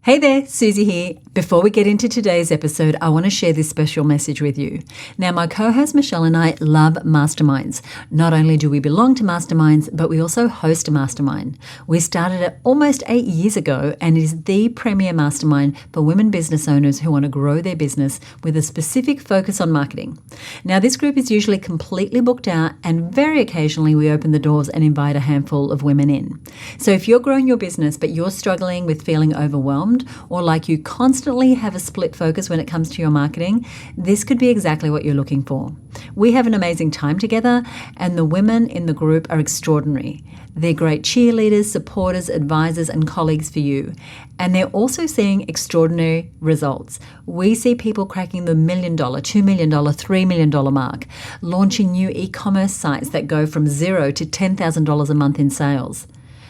Hey there, Suzi here. Before we get into today's episode, I want to share this special message with you. Now, my co-host Michelle and I love masterminds. Not only do we belong to masterminds, but we also host a mastermind. We started it almost 8 years ago, and it is the premier mastermind for women business owners who want to grow their business with a specific focus on marketing. Now, this group is usually completely booked out, and very occasionally we open the doors and invite a handful of women in. So if you're growing your business, but you're struggling with feeling overwhelmed, or like you constantly have a split focus when it comes to your marketing, this could be exactly what you're looking for. We have an amazing time together, and the women in the group are extraordinary. They're great cheerleaders, supporters, advisors, and colleagues for you. And they're also seeing extraordinary results. We see people cracking the $1 million, $2 million, $3 million mark, launching new e-commerce sites that go from $0 to $10,000 a month in sales.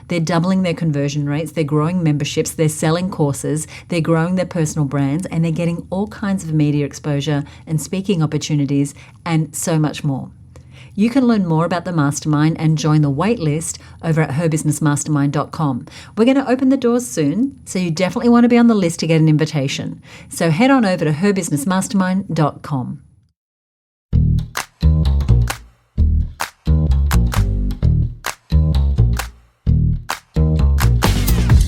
They're doubling their conversion rates, they're growing memberships, they're selling courses, they're growing their personal brands, and they're getting all kinds of media exposure and speaking opportunities and so much more. You can learn more about the mastermind and join the wait list over at herbusinessmastermind.com. We're going to open the doors soon, so you definitely want to be on the list to get an invitation. So head on over to herbusinessmastermind.com.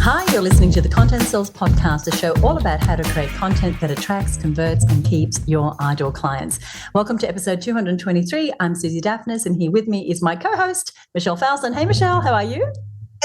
Hi, you're listening to the Content Sells Podcast, a show all about how to create content that attracts, converts, and keeps your ideal clients. Welcome to episode 223. I'm Suzi Dafnis, and here with me is my co-host, Michelle Falzon. Hey, Michelle, how are you?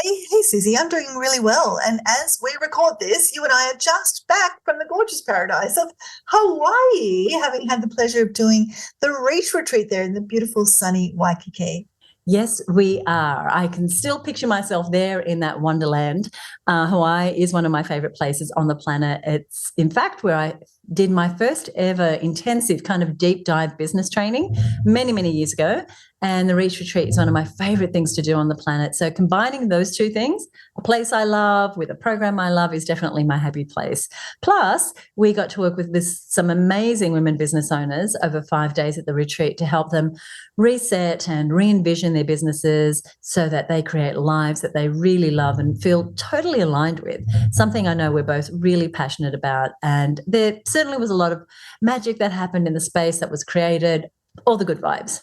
Hey, Suzi, I'm doing really well. And as we record this, you and I are just back from the gorgeous paradise of Hawaii, having had the pleasure of doing the Reach Retreat there in the beautiful sunny Waikiki. Yes, we are. I can still picture myself there in that wonderland. Hawaii is one of my favorite places on the planet. It's, in fact, where I did my first ever intensive kind of deep dive business training many, many years ago. And the Reach Retreat is one of my favorite things to do on the planet. So combining those two things, a place I love with a program I love, is definitely my happy place. Plus, we got to work with some amazing women business owners over 5 days at the retreat to help them reset and re-envision their businesses so that they create lives that they really love and feel totally aligned with, something I know we're both really passionate about. And there certainly was a lot of magic that happened in the space that was created, all the good vibes.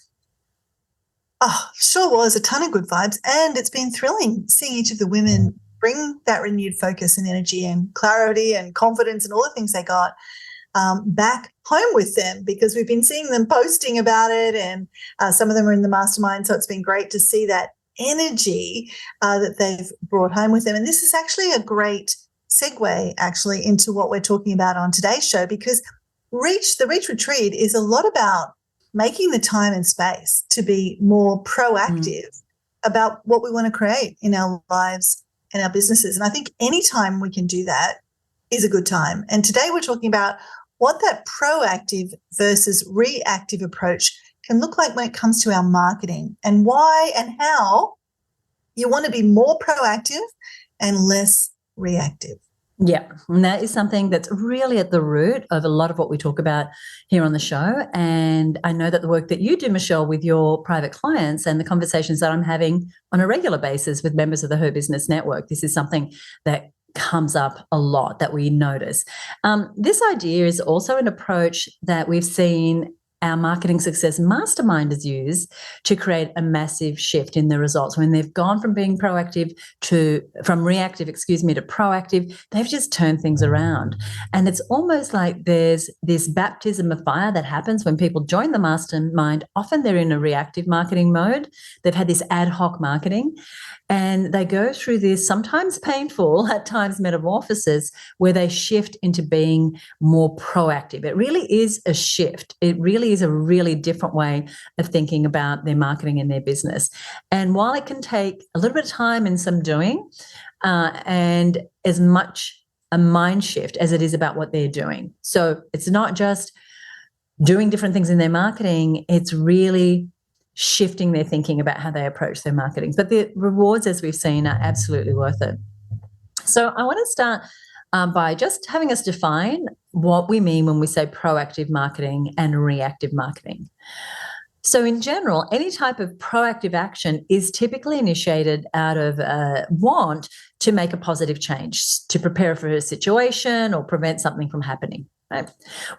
Oh, sure was a ton of good vibes. And it's been thrilling seeing each of the women bring that renewed focus and energy and clarity and confidence and all the things they got back home with them, because we've been seeing them posting about it, and some of them are in the mastermind. So it's been great to see that energy that they've brought home with them. And this is actually a great segue actually into what we're talking about on today's show, because the Reach Retreat is a lot about making the time and space to be more proactive about what we want to create in our lives and our businesses. And I think any time we can do that is a good time. And today we're talking about what that proactive versus reactive approach can look like when it comes to our marketing, and why and how you want to be more proactive and less reactive. Yeah, and that is something that's really at the root of a lot of what we talk about here on the show. And I know that the work that you do, Michelle, with your private clients and the conversations that I'm having on a regular basis with members of the Her Business Network, this is something that comes up a lot that we notice. This idea is also an approach that we've seen our marketing success masterminders use to create a massive shift in the results. When they've gone from being reactive to proactive, they've just turned things around. And it's almost like there's this baptism of fire that happens when people join the mastermind. Often they're in a reactive marketing mode. They've had this ad hoc marketing, and they go through this sometimes painful, at times metamorphosis, where they shift into being more proactive. It really is a shift. It really is a really different way of thinking about their marketing and their business. And while it can take a little bit of time and some doing, and as much a mind shift as it is about what they're doing. So it's not just doing different things in their marketing, it's really shifting their thinking about how they approach their marketing. But the rewards, as we've seen, are absolutely worth it. So I want to start by just having us define what we mean when we say proactive marketing and reactive marketing. So in general, any type of proactive action is typically initiated out of a want to make a positive change, to prepare for a situation or prevent something from happening. Right?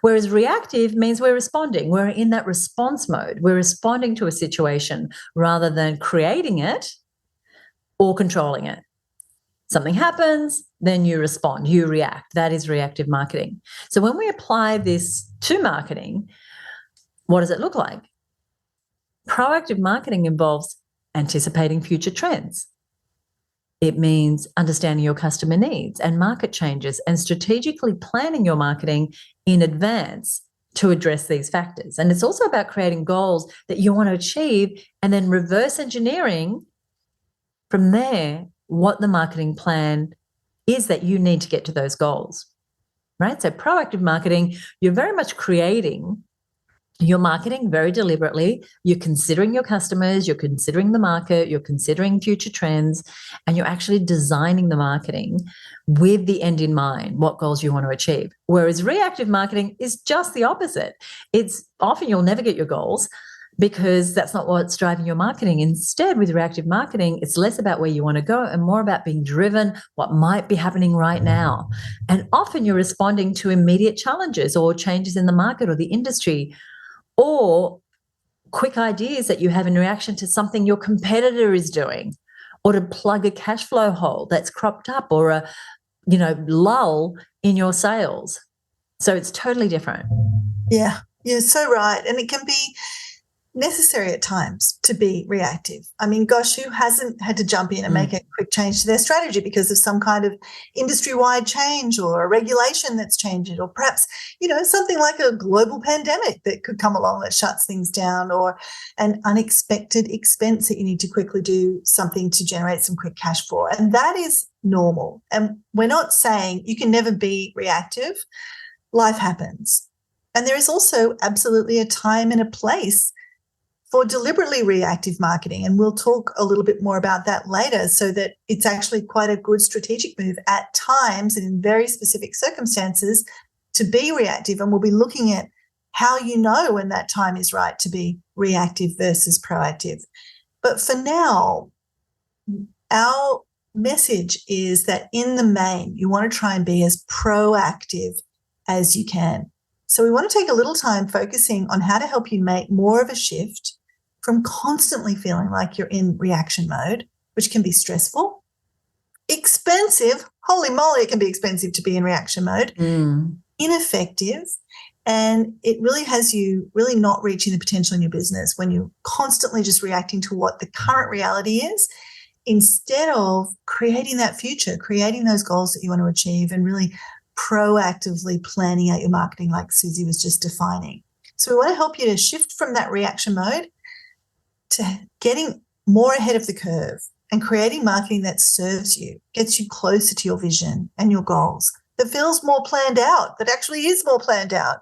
Whereas reactive means we're responding. We're in that response mode. We're responding to a situation rather than creating it or controlling it. Something happens, then you respond, you react. That is reactive marketing. So when we apply this to marketing, what does it look like? Proactive marketing involves anticipating future trends. It means understanding your customer needs and market changes and strategically planning your marketing in advance to address these factors. And it's also about creating goals that you want to achieve and then reverse engineering from there what the marketing plan is that you need to get to those goals, right? So proactive marketing, you're very much creating your marketing very deliberately. You're considering your customers, you're considering the market, you're considering future trends, and you're actually designing the marketing with the end in mind, what goals you want to achieve. Whereas reactive marketing is just the opposite. It's often you'll never get your goals because that's not what's driving your marketing. Instead, with reactive marketing, it's less about where you want to go and more about being driven, what might be happening right now. And often you're responding to immediate challenges or changes in the market or the industry, or quick ideas that you have in reaction to something your competitor is doing, or to plug a cash flow hole that's cropped up, or a lull in your sales. So it's totally different. Yeah, you're so right. And it can be necessary at times to be reactive. I mean, gosh, who hasn't had to jump in and make a quick change to their strategy because of some kind of industry-wide change or a regulation that's changed it, or perhaps, something like a global pandemic that could come along that shuts things down, or an unexpected expense that you need to quickly do something to generate some quick cash flow. And that is normal. And we're not saying you can never be reactive. Life happens. And there is also absolutely a time and a place for deliberately reactive marketing. And we'll talk a little bit more about that later, so that it's actually quite a good strategic move at times and in very specific circumstances to be reactive. And we'll be looking at how you know when that time is right to be reactive versus proactive. But for now, our message is that in the main, you want to try and be as proactive as you can. So we want to take a little time focusing on how to help you make more of a shift from constantly feeling like you're in reaction mode, which can be stressful, expensive. Holy moly, it can be expensive to be in reaction mode, ineffective, and it really has you really not reaching the potential in your business when you're constantly just reacting to what the current reality is, instead of creating that future, creating those goals that you want to achieve, and really proactively planning out your marketing like Suzi was just defining. So we want to help you to shift from that reaction mode to getting more ahead of the curve and creating marketing that serves you, gets you closer to your vision and your goals, that feels more planned out, that actually is more planned out,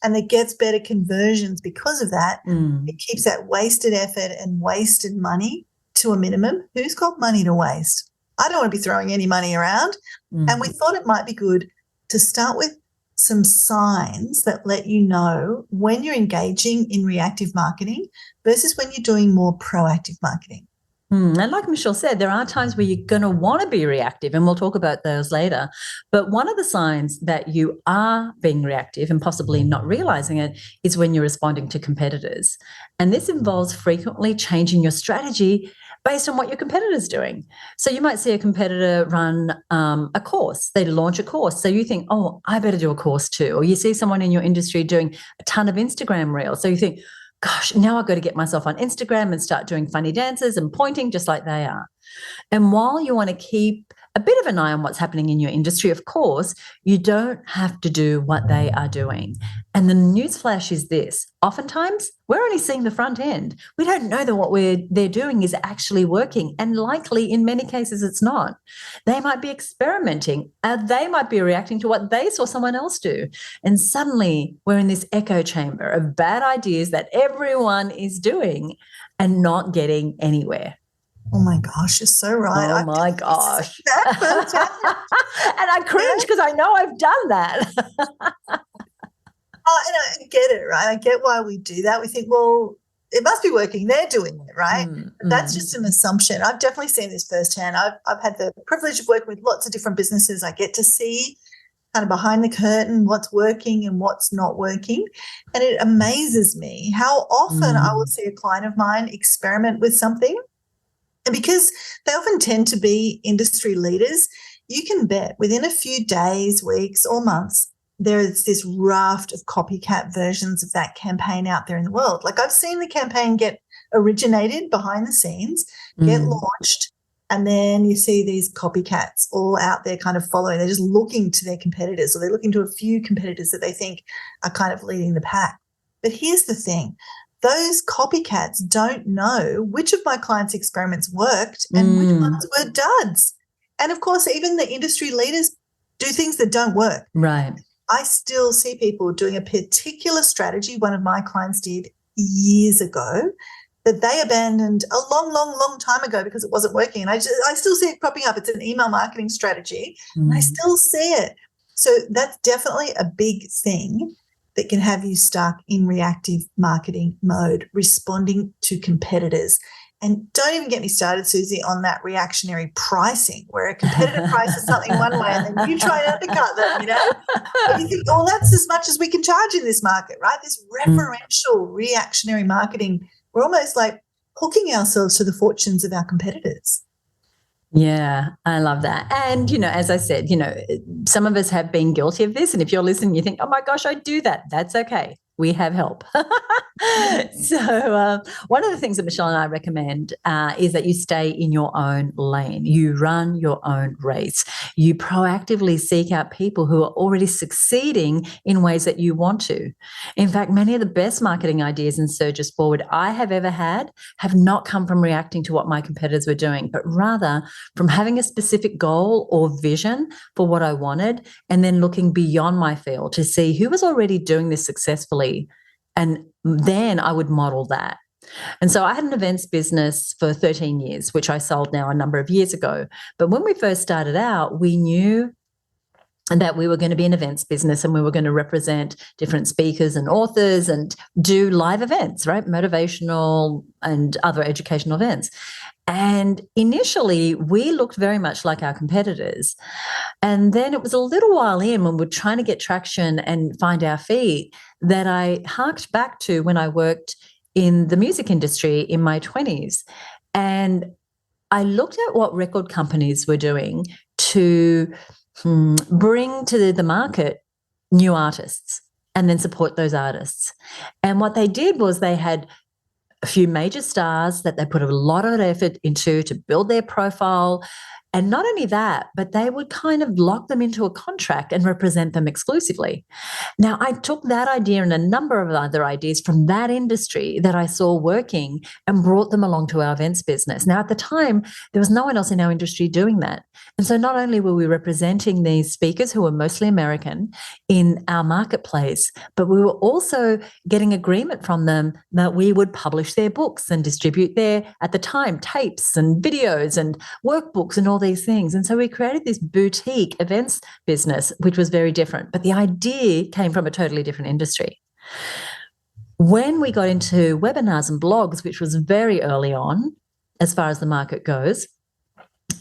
and that gets better conversions because of that. It keeps that wasted effort and wasted money to a minimum. Who's got money to waste? I don't want to be throwing any money around. And we thought it might be good to start with some signs that let you know when you're engaging in reactive marketing versus when you're doing more proactive marketing. And like Michelle said, there are times where you're going to want to be reactive, and we'll talk about those later. But one of the signs that you are being reactive and possibly not realizing it is when you're responding to competitors. And this involves frequently changing your strategy based on what your competitor's doing. So you might see a competitor run a course. They launch a course. So you think, oh, I better do a course too. Or you see someone in your industry doing a ton of Instagram reels. So you think, gosh, now I've got to get myself on Instagram and start doing funny dances and pointing just like they are. And while you want to keep a bit of an eye on what's happening in your industry, of course, you don't have to do what they are doing. And the newsflash is this: oftentimes, we're only seeing the front end. We don't know that what they're doing is actually working. And likely, in many cases, it's not. They might be experimenting. They might be reacting to what they saw someone else do. And suddenly, we're in this echo chamber of bad ideas that everyone is doing and not getting anywhere. Oh my gosh, you're so right. Oh my gosh. And I cringe because I know I've done that. And I get it, right? I get why we do that. We think, well, it must be working. They're doing it, right? But that's mm. just an assumption. I've definitely seen this firsthand. I've had the privilege of working with lots of different businesses. I get to see kind of behind the curtain what's working and what's not working. And it amazes me how often I will see a client of mine experiment with something. And because they often tend to be industry leaders, you can bet within a few days, weeks, or months, there is this raft of copycat versions of that campaign out there in the world. Like I've seen the campaign get originated behind the scenes, get launched, and then you see these copycats all out there kind of following. They're just looking to their competitors, or they're looking to a few competitors that they think are kind of leading the pack. But here's the thing. Those copycats don't know which of my clients' experiments worked and which ones were duds. And, of course, even the industry leaders do things that don't work. Right. I still see people doing a particular strategy one of my clients did years ago that they abandoned a long, long, long time ago because it wasn't working. And I still see it cropping up. It's an email marketing strategy. And I still see it. So that's definitely a big thing that can have you stuck in reactive marketing mode, responding to competitors. And don't even get me started, Suzi, on that reactionary pricing where a competitor prices something one way and then you try to undercut them, you know? And you think, oh, that's as much as we can charge in this market, right? This referential reactionary marketing, we're almost like hooking ourselves to the fortunes of our competitors. Yeah, I love that. And, as I said, some of us have been guilty of this. And if you're listening, you think, oh my gosh, I do that. That's okay. We have help. So one of the things that Michelle and I recommend is that you stay in your own lane. You run your own race. You proactively seek out people who are already succeeding in ways that you want to. In fact, many of the best marketing ideas and surges forward I have ever had have not come from reacting to what my competitors were doing, but rather from having a specific goal or vision for what I wanted and then looking beyond my field to see who was already doing this successfully. And then I would model that. And so I had an events business for 13 years, which I sold now a number of years ago. But when we first started out, we knew that we were going to be an events business and we were going to represent different speakers and authors and do live events, right? Motivational and other educational events. And initially, we looked very much like our competitors. And then it was a little while in when we're trying to get traction and find our feet that I harked back to when I worked in the music industry in my 20s. And I looked at what record companies were doing to bring to the market new artists and then support those artists. And what they did was they had a few major stars that they put a lot of effort into to build their profile. And not only that, but they would kind of lock them into a contract and represent them exclusively. Now, I took that idea and a number of other ideas from that industry that I saw working and brought them along to our events business. Now, at the time, there was no one else in our industry doing that. And so not only were we representing these speakers who were mostly American in our marketplace, but we were also getting agreement from them that we would publish their books and distribute their, at the time, tapes and videos and workbooks and all these things. And so we created this boutique events business, which was very different. But the idea came from a totally different industry. When we got into webinars and blogs, which was very early on, as far as the market goes,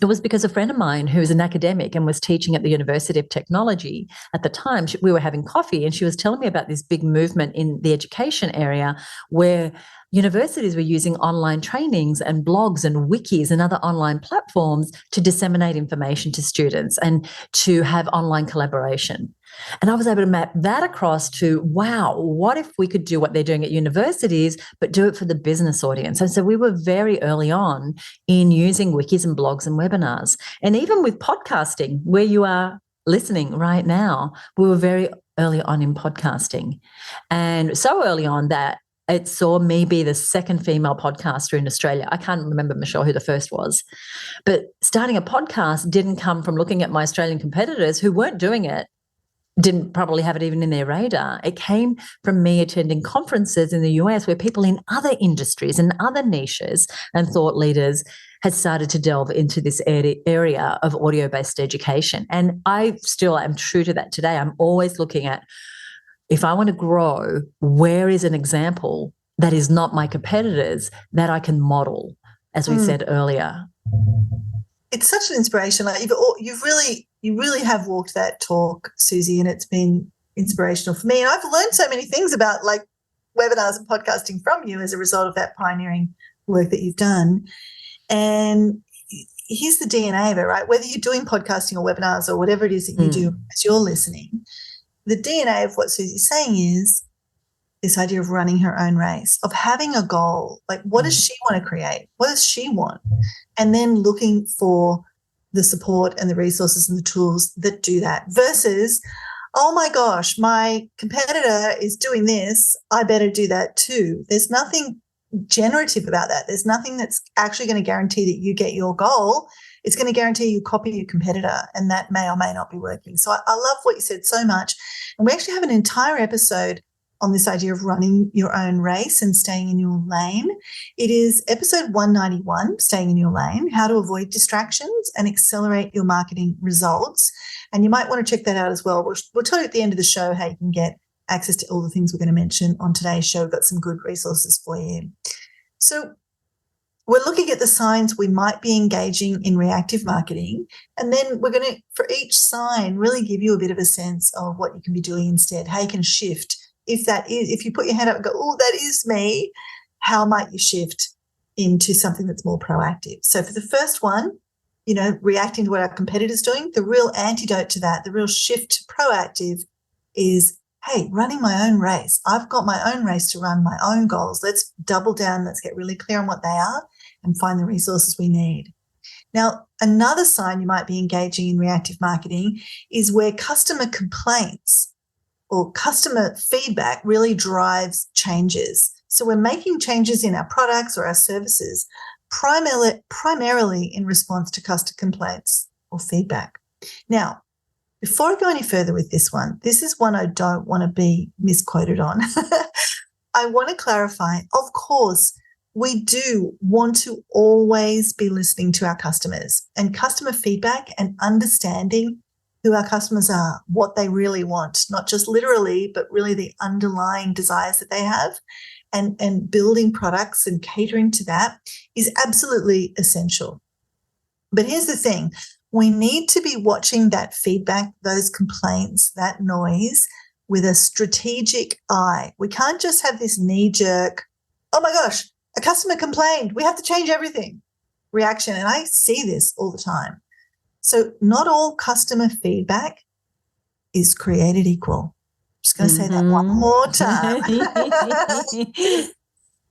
it was because a friend of mine who was an academic and was teaching at the University of Technology at the time, we were having coffee and she was telling me about this big movement in the education area where universities were using online trainings and blogs and wikis and other online platforms to disseminate information to students and to have online collaboration. And I was able to map that across to, wow, what if we could do what they're doing at universities, but do it for the business audience? And so we were very early on in using wikis and blogs and webinars. And even with podcasting, where you are listening right now, we were very early on in podcasting. And so early on that it saw me be the second female podcaster in Australia. I can't remember, Michelle, who the first was. But starting a podcast didn't come from looking at my Australian competitors who weren't doing it, didn't probably have it even in their radar. It came from me attending conferences in the US where people in other industries and other niches and thought leaders had started to delve into this area of audio-based education. And I still am true to that today. I'm always looking at, if I want to grow, where is an example that is not my competitors that I can model, as we said earlier. It's such an inspiration. Like you really have walked that talk, Suzi, and it's been inspirational for me. And I've learned so many things about like webinars and podcasting from you as a result of that pioneering work that you've done. And here's the DNA of it, right? Whether you're doing podcasting or webinars or whatever it is that you do as you're listening, the DNA of what Suzi's saying is this idea of running her own race, of having a goal. Like, what does she want to create? What does she want? And then looking for the support and the resources and the tools that do that versus, oh my gosh, my competitor is doing this, I better do that too. There's nothing generative about that. There's nothing that's actually going to guarantee that you get your goal. It's going to guarantee you copy your competitor, and that may or may not be working. So I love what you said so much. And we actually have an entire episode on this idea of running your own race and staying in your lane. It is episode 191, Staying in Your Lane, How to Avoid Distractions and Accelerate Your Marketing Results. And you might want to check that out as well. We'll tell you at the end of the show how you can get access to all the things we're going to mention on today's show. We've got some good resources for you. So we're looking at the signs we might be engaging in reactive marketing, and then we're going to, for each sign, really give you a bit of a sense of what you can be doing instead, how you can shift. If you put your hand up and go, oh, that is me, how might you shift into something that's more proactive? So for the first one, reacting to what our competitor's doing, the real antidote to that, the real shift to proactive is, hey, running my own race. I've got my own race to run, my own goals. Let's double down. Let's get really clear on what they are and find the resources we need. Now, another sign you might be engaging in reactive marketing is where customer complaints or customer feedback really drives changes. So we're making changes in our products or our services primarily in response to customer complaints or feedback. Now, before I go any further with this is one I don't want to be misquoted on. I want to clarify, of course, we do want to always be listening to our customers, and customer feedback and understanding who our customers are, what they really want, not just literally, but really the underlying desires that they have, and building products and catering to that is absolutely essential. But here's the thing. We need to be watching that feedback, those complaints, that noise with a strategic eye. We can't just have this knee-jerk, oh my gosh, a customer complained, we have to change everything reaction. And I see this all the time. So not all customer feedback is created equal. I'm just going to say that one more time.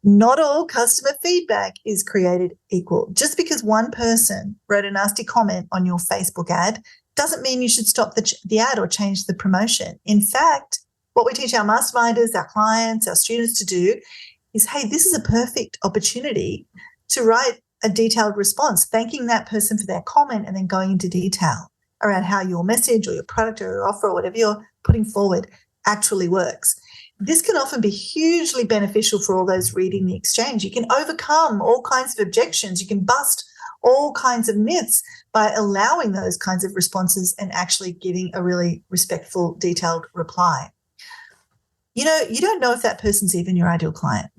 Not all customer feedback is created equal. Just because one person wrote a nasty comment on your Facebook ad doesn't mean you should stop the ad or change the promotion. In fact, what we teach our masterminders, our clients, our students to do is, hey, this is a perfect opportunity to write a detailed response, thanking that person for their comment and then going into detail around how your message or your product or your offer or whatever you're putting forward actually works. This can often be hugely beneficial for all those reading the exchange. You can overcome all kinds of objections. You can bust all kinds of myths by allowing those kinds of responses and actually giving a really respectful, detailed reply. You don't know if that person's even your ideal client.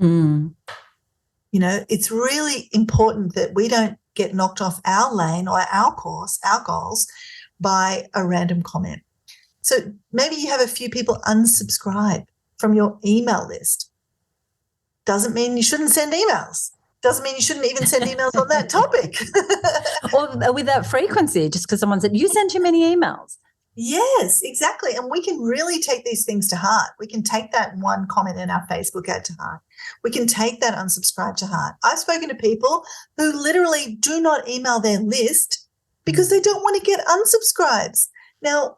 It's really important that we don't get knocked off our lane or our course, our goals, by a random comment. So maybe you have a few people unsubscribe from your email list. Doesn't mean you shouldn't send emails. Doesn't mean you shouldn't even send emails on that topic. Or with that frequency, just because someone said, you send too many emails. Yes, exactly. And we can really take these things to heart. We can take that one comment in our Facebook ad to heart. We can take that unsubscribe to heart. I've spoken to people who literally do not email their list because they don't want to get unsubscribes. Now,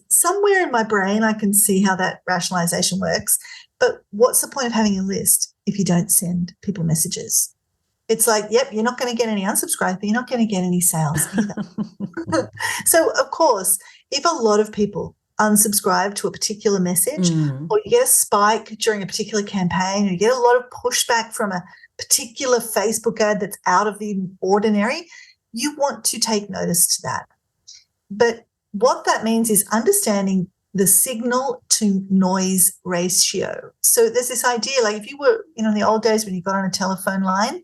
somewhere in my brain, I can see how that rationalization works. But what's the point of having a list if you don't send people messages? It's like, yep, you're not going to get any unsubscribes, but you're not going to get any sales either. So, of course, if a lot of people unsubscribe to a particular message or you get a spike during a particular campaign or you get a lot of pushback from a particular Facebook ad that's out of the ordinary, you want to take notice to that. But what that means is understanding the signal to noise ratio. So there's this idea, like if you were, in the old days when you got on a telephone line,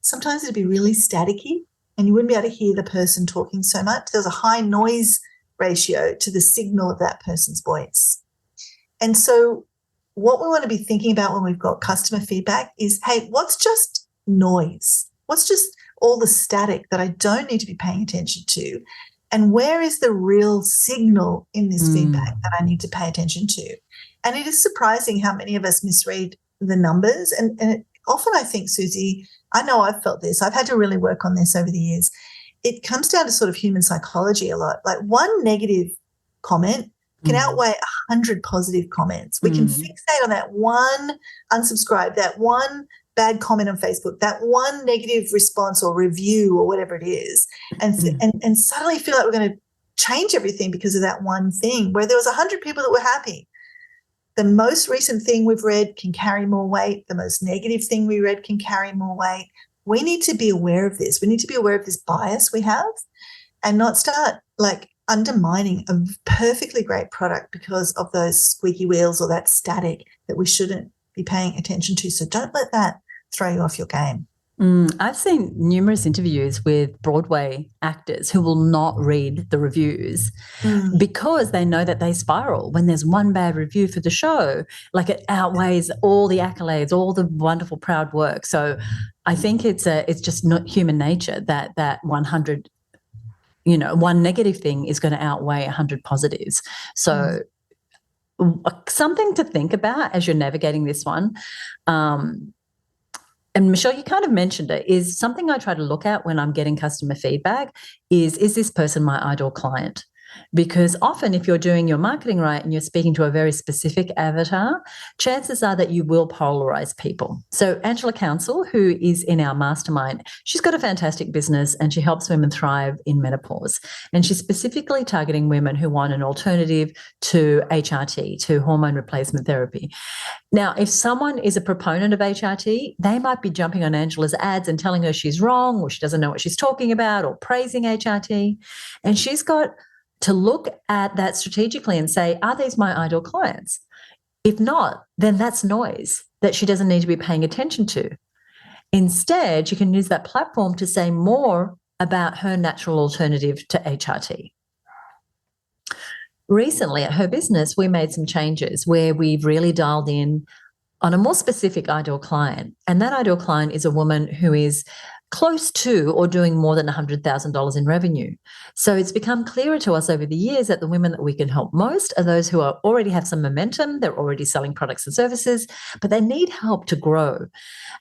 sometimes it'd be really staticky and you wouldn't be able to hear the person talking so much. There's a high noise ratio to the signal of that person's voice. And so what we want to be thinking about when we've got customer feedback is, hey, what's just noise? What's just all the static that I don't need to be paying attention to? And where is the real signal in this feedback that I need to pay attention to? And it is surprising how many of us misread the numbers. And often I think, Suzi, I know I've felt this. I've had to really work on this over the years. It comes down to sort of human psychology a lot. Like one negative comment can outweigh 100 positive comments. We can fixate on that one unsubscribe, that one bad comment on Facebook, that one negative response or review or whatever it is, and suddenly feel like we're going to change everything because of that one thing, where there was 100 people that were happy. The most recent thing we've read can carry more weight. The most negative thing we read can carry more weight. We need to be aware of this. We need to be aware of this bias we have and not start like undermining a perfectly great product because of those squeaky wheels or that static that we shouldn't be paying attention to. So don't let that throw you off your game. I've seen numerous interviews with Broadway actors who will not read the reviews because they know that they spiral. When there's one bad review for the show, like it outweighs all the accolades, all the wonderful, proud work. So I think it's just not human nature that 100, one negative thing is going to outweigh 100 positives. So something to think about as you're navigating this one. And Michelle, you kind of mentioned it, is something I try to look at when I'm getting customer feedback is this person my ideal client? Because often if you're doing your marketing right and you're speaking to a very specific avatar, chances are that you will polarize people. So Angela Council, who is in our mastermind, she's got a fantastic business and she helps women thrive in menopause. And she's specifically targeting women who want an alternative to HRT, to hormone replacement therapy. Now, if someone is a proponent of HRT, they might be jumping on Angela's ads and telling her she's wrong or she doesn't know what she's talking about or praising HRT. And she's got to look at that strategically and say, are these my ideal clients? If not, then that's noise that she doesn't need to be paying attention to. Instead, you can use that platform to say more about her natural alternative to HRT. Recently at her business, we made some changes where we've really dialed in on a more specific ideal client. And that ideal client is a woman who is close to or doing more than $100,000 in revenue. So it's become clearer to us over the years that the women that we can help most are those who already have some momentum, they're already selling products and services, but they need help to grow.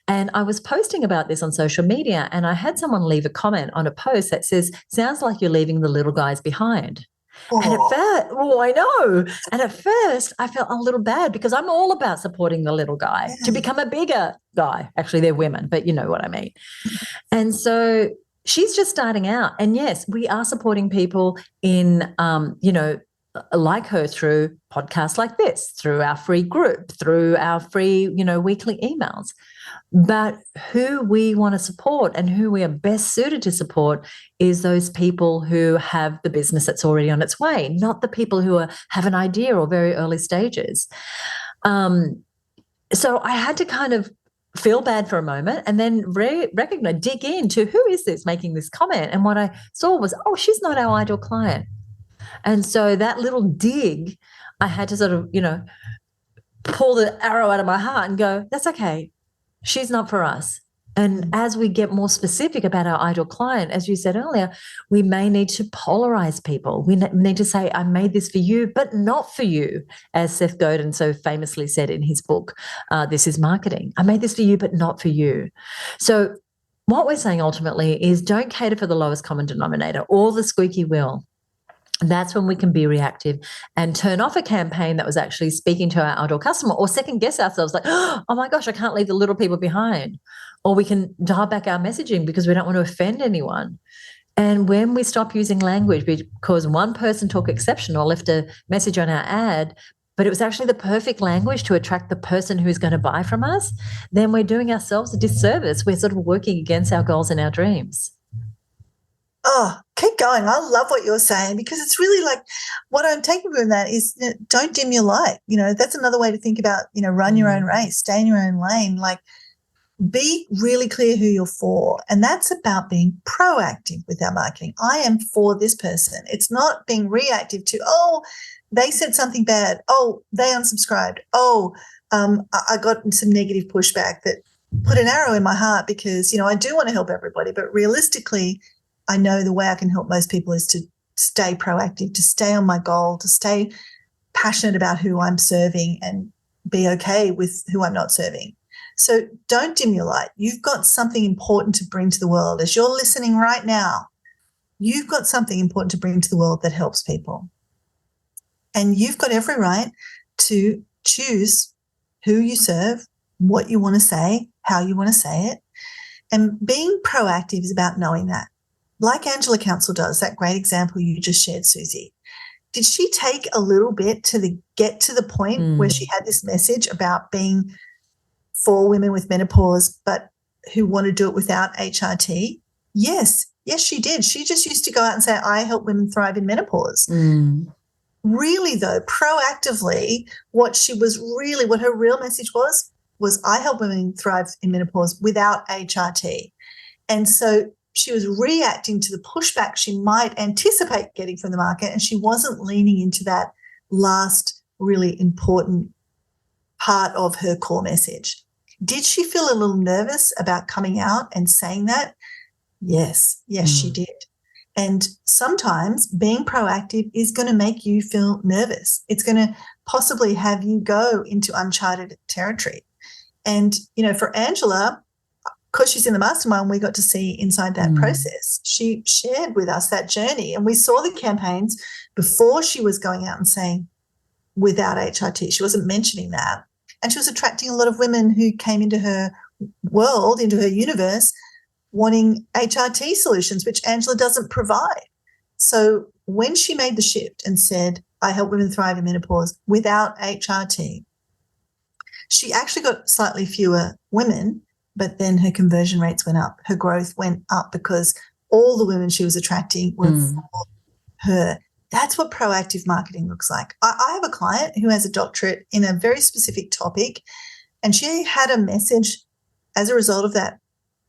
And I was posting about this on social media and I had someone leave a comment on a post that says, sounds like you're leaving the little guys behind. And at first, I know. And at first, I felt a little bad because I'm all about supporting the little guy to become a bigger guy. Actually, they're women, but you know what I mean. And so she's just starting out. And yes, we are supporting people in, like her through podcasts like this, through our free group, through our free, weekly emails. But who we want to support and who we are best suited to support is those people who have the business that's already on its way, not the people who have an idea or very early stages. So I had to kind of feel bad for a moment and then recognize, dig into who is this making this comment. And what I saw was, she's not our ideal client. And so that little dig, I had to sort of, pull the arrow out of my heart and go, that's okay. She's not for us. And as we get more specific about our ideal client, as you said earlier, we may need to polarize people. We need to say, I made this for you, but not for you, as Seth Godin so famously said in his book, This is Marketing. I made this for you, but not for you. So what we're saying ultimately is don't cater for the lowest common denominator or the squeaky wheel. That's when we can be reactive and turn off a campaign that was actually speaking to our ideal customer or second guess ourselves like, oh my gosh, I can't leave the little people behind. Or we can dial back our messaging because we don't want to offend anyone. And when we stop using language because one person took exception or left a message on our ad, but it was actually the perfect language to attract the person who's going to buy from us, then we're doing ourselves a disservice. We're sort of working against our goals and our dreams. Oh, keep going. I love what you're saying, because it's really like what I'm taking from that is, don't dim your light. That's another way to think about, run your own race, stay in your own lane. Like, be really clear who you're for. And that's about being proactive with our marketing. I am for this person. It's not being reactive to, oh, they said something bad. Oh, they unsubscribed. Oh, I got some negative pushback that put an arrow in my heart, because, I do want to help everybody. But realistically, I know the way I can help most people is to stay proactive, to stay on my goal, to stay passionate about who I'm serving and be okay with who I'm not serving. So don't dim your light. You've got something important to bring to the world. As you're listening right now, you've got something important to bring to the world that helps people. And you've got every right to choose who you serve, what you want to say, how you want to say it. And being proactive is about knowing that. Like Angela Council does, that great example you just shared, Suzi. Did she take a little bit to get to the point where she had this message about being for women with menopause, but who want to do it without HRT? Yes, she did. She just used to go out and say, I help women thrive in menopause. Really, though, proactively, what her real message was I help women thrive in menopause without HRT. And so she was reacting to the pushback she might anticipate getting from the market, and she wasn't leaning into that last really important part of her core message. Did she feel a little nervous about coming out and saying that? Yes, she did. And sometimes being proactive is going to make you feel nervous. It's going to possibly have you go into uncharted territory. And, for Angela, because she's in the mastermind, we got to see inside that process. She shared with us that journey, and we saw the campaigns before she was going out and saying without HRT. She wasn't mentioning that. And she was attracting a lot of women who came into her world, into her universe, wanting HRT solutions, which Angela doesn't provide. So when she made the shift and said, I help women thrive in menopause without HRT, she actually got slightly fewer women, but then her conversion rates went up. Her growth went up because all the women she was attracting were for her. That's what proactive marketing looks like. I have a client who has a doctorate in a very specific topic, and she had a message as a result of that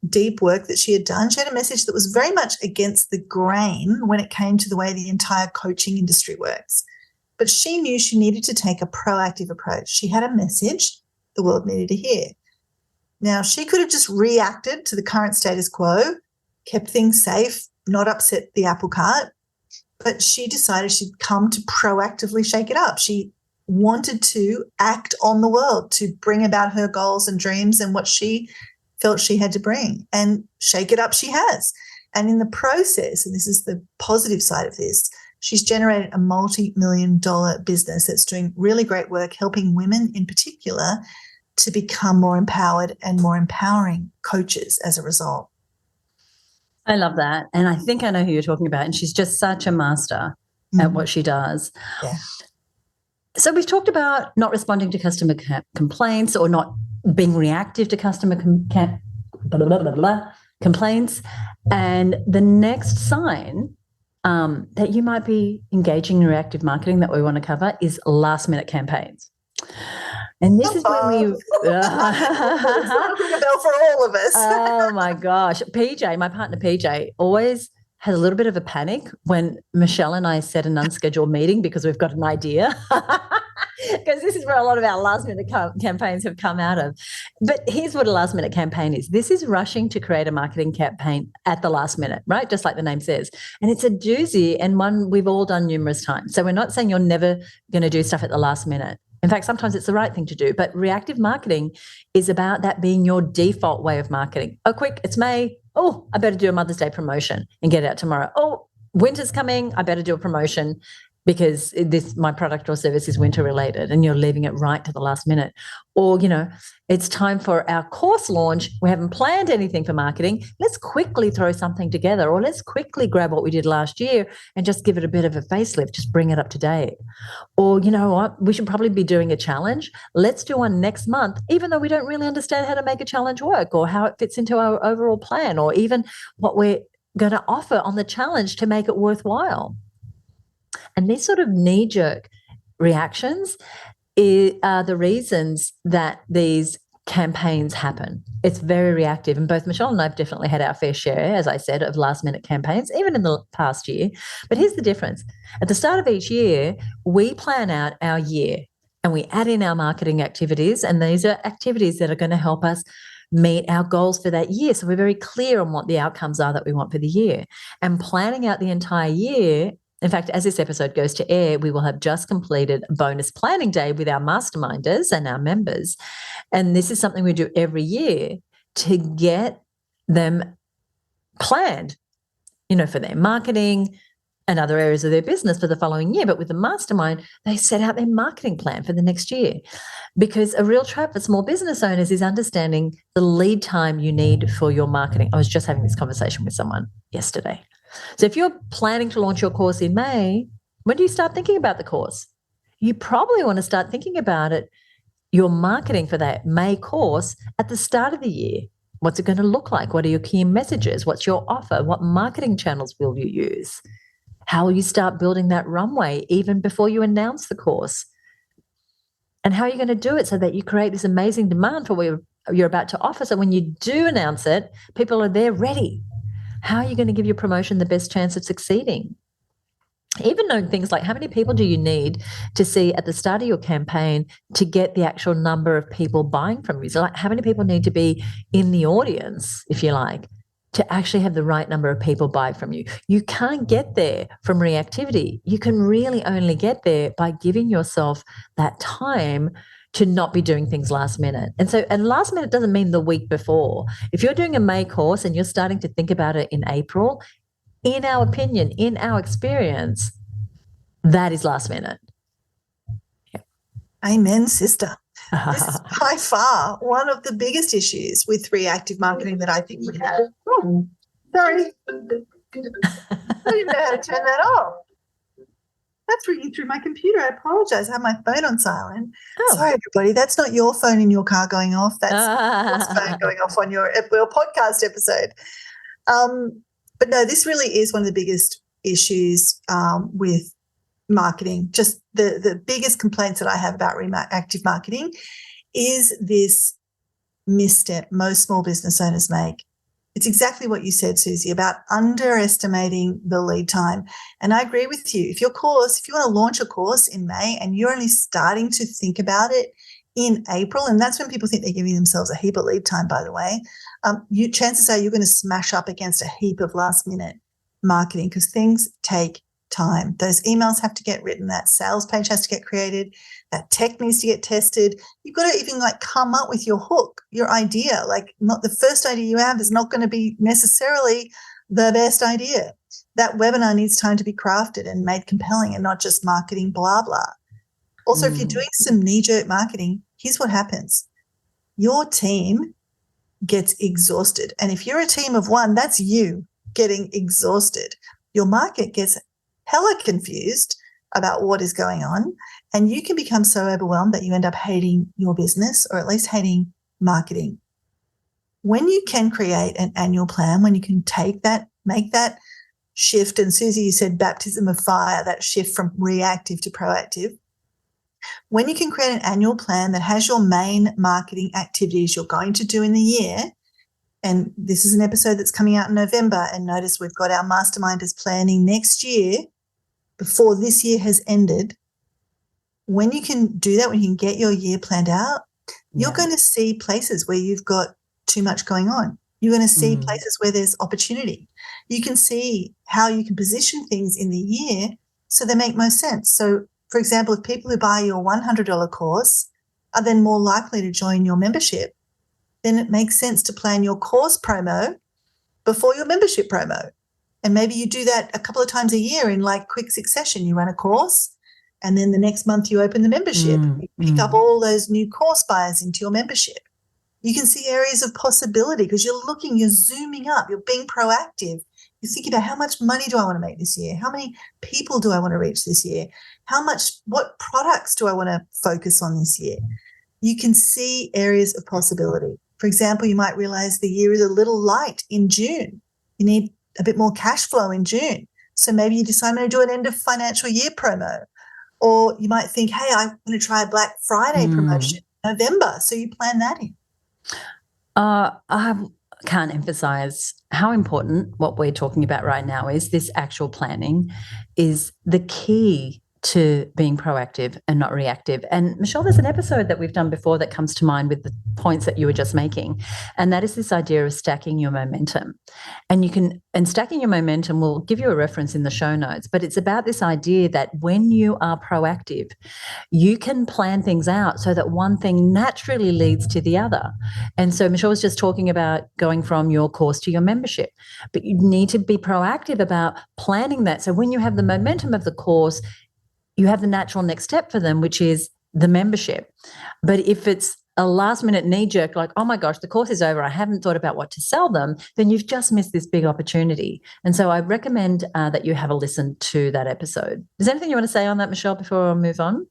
deep work that she had done. She had a message that was very much against the grain when it came to the way the entire coaching industry works. But she knew she needed to take a proactive approach. She had a message the world needed to hear. Now, she could have just reacted to the current status quo, kept things safe, not upset the apple cart, but she decided she'd come to proactively shake it up. She wanted to act on the world to bring about her goals and dreams and what she felt she had to bring, and shake it up she has. And in the process, and this is the positive side of this, she's generated a multi-million-dollar business that's doing really great work, helping women in particular to become more empowered and more empowering coaches as a result. I love that. And I think I know who you're talking about. And she's just such a master at what she does. Yeah. So we've talked about not responding to customer complaints, or not being reactive to customer complaints. And the next sign that you might be engaging in reactive marketing that we want to cover is last-minute campaigns. And this is when we ring a bell for all of us. Oh my gosh. PJ, my partner PJ, always has a little bit of a panic when Michelle and I set an unscheduled meeting because we've got an idea. Because this is where a lot of our last-minute campaigns have come out of. But here's what a last-minute campaign is. This is rushing to create a marketing campaign at the last minute, right? Just like the name says. And it's a doozy, and one we've all done numerous times. So we're not saying you're never going to do stuff at the last minute. In fact, sometimes it's the right thing to do. But reactive marketing is about that being your default way of marketing. Oh, quick, it's May. Oh, I better do a Mother's Day promotion and get it out tomorrow. Oh, winter's coming. I better do a promotion because my product or service is winter related, and you're leaving it right to the last minute. Or, it's time for our course launch. We haven't planned anything for marketing. Let's quickly throw something together, or let's quickly grab what we did last year and just give it a bit of a facelift, just bring it up to date. Or, you know what, we should probably be doing a challenge. Let's do one next month, even though we don't really understand how to make a challenge work or how it fits into our overall plan, or even what we're going to offer on the challenge to make it worthwhile? And these sort of knee-jerk reactions are the reasons that these campaigns happen. It's very reactive. And both Michelle and I have definitely had our fair share, as I said, of last-minute campaigns, even in the past year. But here's the difference. At the start of each year, we plan out our year and we add in our marketing activities. And these are activities that are going to help us meet our goals for that year. So we're very clear on what the outcomes are that we want for the year. And planning out the entire year, in fact, as this episode goes to air, we will have just completed a bonus planning day with our masterminders and our members. And this is something we do every year to get them planned, for their marketing and other areas of their business for the following year. But with the mastermind, they set out their marketing plan for the next year. Because a real trap for small business owners is understanding the lead time you need for your marketing. I was just having this conversation with someone yesterday. So if you're planning to launch your course in May, when do you start thinking about the course? You probably want to start thinking about it, your marketing for that May course at the start of the year. What's it going to look like? What are your key messages? What's your offer? What marketing channels will you use? How will you start building that runway even before you announce the course? And how are you going to do it so that you create this amazing demand for what you're about to offer? So when you do announce it, people are there ready. How are you going to give your promotion the best chance of succeeding? Even knowing things like how many people do you need to see at the start of your campaign to get the actual number of people buying from you? So like how many people need to be in the audience, if you like, to actually have the right number of people buy from you? You can't get there from reactivity. You can really only get there by giving yourself that time to not be doing things last minute. And last minute doesn't mean the week before. If you're doing a May course and you're starting to think about it in April, in our opinion, in our experience, that is last minute. Yeah. Amen, sister. This is by far one of the biggest issues with reactive marketing that I think we have. Oh, sorry. I didn't know how to turn that off. That's ringing through my computer. I apologize. I have my phone on silent. Oh. Sorry, everybody. That's not your phone in your car going off. That's your phone going off on your podcast episode. But no, this really is one of the biggest issues with marketing. Just the biggest complaints that I have about reactive marketing is this misstep most small business owners make. It's exactly what you said, Suzi, about underestimating the lead time. And I agree with you. If you want to launch a course in May and you're only starting to think about it in April, and that's when people think they're giving themselves a heap of lead time, by the way, chances are you're going to smash up against a heap of last-minute marketing because things take time. Those emails have to get written. That sales page has to get created. That tech needs to get tested. You've got to even come up with your hook, your idea. Not the first idea you have is not going to be necessarily the best idea. That webinar needs time to be crafted and made compelling and not just marketing blah, blah. Also, if you're doing some knee-jerk marketing, here's what happens. Your team gets exhausted. And if you're a team of one, that's you getting exhausted. Your market gets hella confused about what is going on, and you can become so overwhelmed that you end up hating your business or at least hating marketing. When you can create an annual plan, when you can make that shift, and Suzi, you said baptism of fire, that shift from reactive to proactive. When you can create an annual plan that has your main marketing activities you're going to do in the year, and this is an episode that's coming out in November, and notice we've got our masterminders planning next year before this year has ended. When you can do that, when you can get your year planned out, you're going to see places where you've got too much going on. You're going to see places where there's opportunity. You can see how you can position things in the year so they make most sense. So, for example, if people who buy your $100 course are then more likely to join your membership, then it makes sense to plan your course promo before your membership promo. And maybe you do that a couple of times a year in quick succession. You run a course and then the next month you open the membership. You pick up all those new course buyers into your membership. You can see areas of possibility because you're zooming up, you're being proactive. You're thinking about how much money do I want to make this year? How many people do I want to reach this year? What products do I want to focus on this year? You can see areas of possibility. For example, you might realize the year is a little light in June. You need a bit more cash flow in June. So maybe you decide, I'm going to do an end of financial year promo. Or you might think, hey, I'm going to try a Black Friday promotion in November. So you plan that in. I can't emphasize how important what we're talking about right now is. This actual planning is the key to being proactive and not reactive. And Michelle, there's an episode that we've done before that comes to mind with the points that you were just making. And that is this idea of stacking your momentum. And stacking your momentum, will give you a reference in the show notes, but it's about this idea that when you are proactive, you can plan things out so that one thing naturally leads to the other. And so Michelle was just talking about going from your course to your membership, but you need to be proactive about planning that. So when you have the momentum of the course, you have the natural next step for them, which is the membership. But if it's a last minute knee jerk, like, oh my gosh, the course is over, I haven't thought about what to sell them, then you've just missed this big opportunity. And so I recommend that you have a listen to that episode. Is there anything you want to say on that, Michelle, before I move on?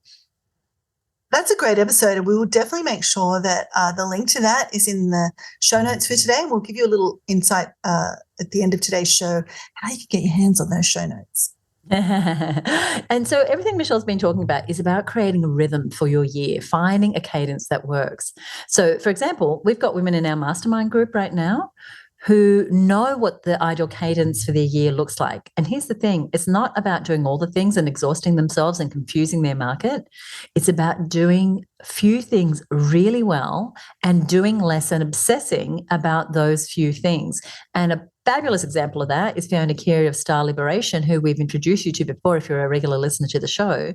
That's a great episode, and we will definitely make sure that the link to that is in the show notes for today, and we'll give you a little insight at the end of today's show how you can get your hands on those show notes. And so everything Michelle's been talking about is about creating a rhythm for your year, finding a cadence that works. So, for example, we've got women in our mastermind group right now who know what the ideal cadence for their year looks like. And here's the thing, it's not about doing all the things and exhausting themselves and confusing their market. It's about doing few things really well and doing less and obsessing about those few things. And a fabulous example of that is Fiona Carey of Star Liberation, who we've introduced you to before if you're a regular listener to the show.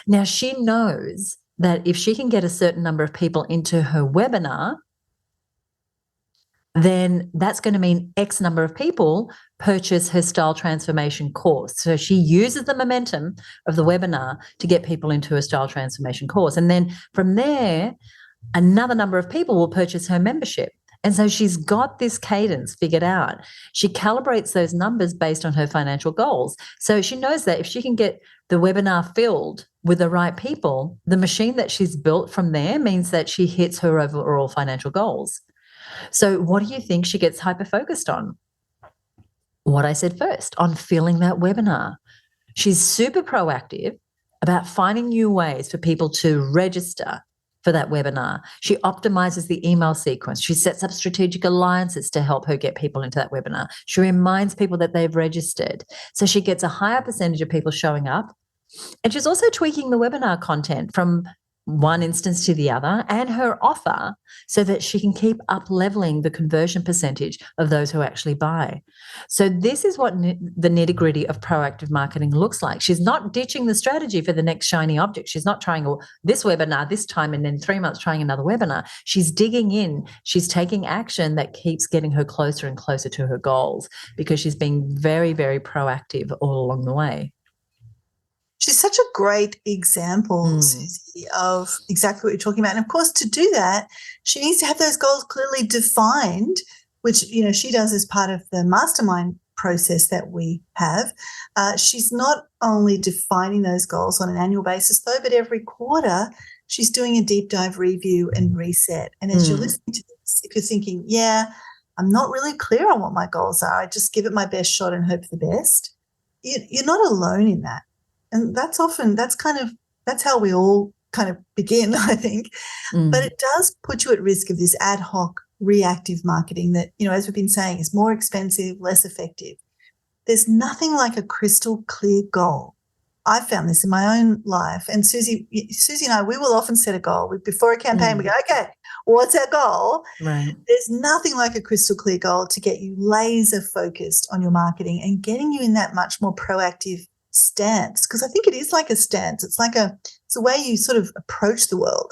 Now, she knows that if she can get a certain number of people into her webinar, then that's going to mean X number of people purchase her style transformation course. So she uses the momentum of the webinar to get people into her style transformation course. And then from there, another number of people will purchase her membership. And so she's got this cadence figured out. She calibrates those numbers based on her financial goals. So she knows that if she can get the webinar filled with the right people, the machine that she's built from there means that she hits her overall financial goals. So what do you think she gets hyper-focused on? What I said first, on filling that webinar. She's super proactive about finding new ways for people to register for that webinar. She optimizes the email sequence. She sets up strategic alliances to help her get people into that webinar. She reminds people that they've registered. So she gets a higher percentage of people showing up. And she's also tweaking the webinar content from one instance to the other and her offer so that she can keep up leveling the conversion percentage of those who actually buy. So this is what the nitty-gritty of proactive marketing looks like. She's not ditching the strategy for the next shiny object. She's not trying this webinar this time and then 3 months trying another webinar. She's digging in. She's taking action that keeps getting her closer and closer to her goals because she's being very, very proactive all along the way. She's such a great example, Suzi, of exactly what you're talking about. And, of course, to do that, she needs to have those goals clearly defined, which, you know, she does as part of the mastermind process that we have. She's not only defining those goals on an annual basis, though, but every quarter she's doing a deep dive review and reset. And as you're listening to this, if you're thinking, yeah, I'm not really clear on what my goals are, I just give it my best shot and hope for the best, you're not alone in that. And that's how we all kind of begin, I think. But it does put you at risk of this ad hoc reactive marketing that, you know, as we've been saying, is more expensive, less effective. There's nothing like a crystal clear goal. I found this in my own life. And Suzi and I, we will often set a goal. Before a campaign, we go, okay, what's our goal? Right. There's nothing like a crystal clear goal to get you laser focused on your marketing and getting you in that much more proactive stance, because I think it is like a stance. It's a way you sort of approach the world.